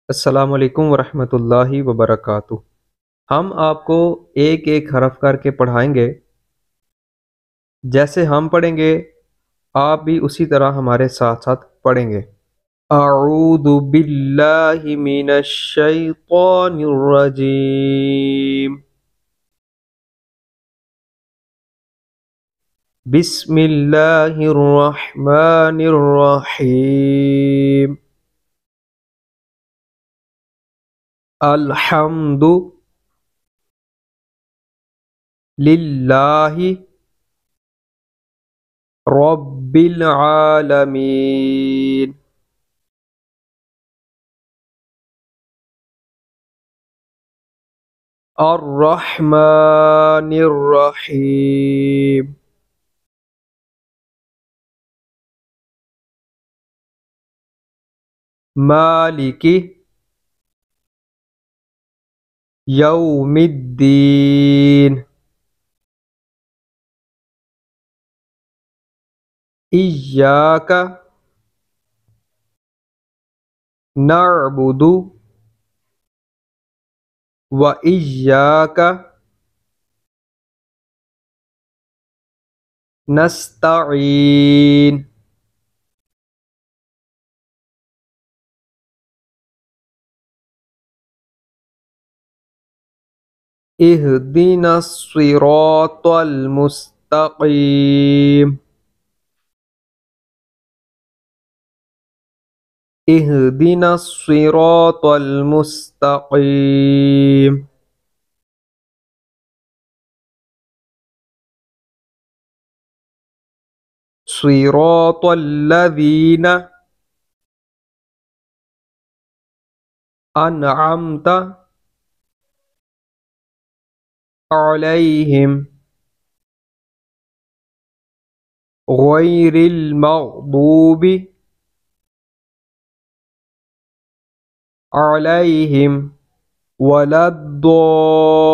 अस्सलाम वालेकुम वरहमतुल्लाहि वबरकातुह। हम आपको एक एक हरफ करके पढ़ाएंगे। जैसे हम पढ़ेंगे आप भी उसी तरह हमारे साथ साथ पढ़ेंगे। अऊदु बिल्लाहि मिनश शैतानिर रजीम। बिस्मिल्लाहिर रहमानिर रहीम। अल्हम्दु लिल्लाहि रब्बिल आलमीन। अर्रहमानिर रहीम। मालिकी यौमिद्दीन। इय्याका नअबुदु व इय्याका नस्तईन। इहदिनस सिरातल मुस्तकीम। इहदिनस सिरातल मुस्तकीम। सिरातल लज़ीना अनअमता अलैहिम गैरिल मग़दूबि अलैहिम वलद्दॉल्लीन।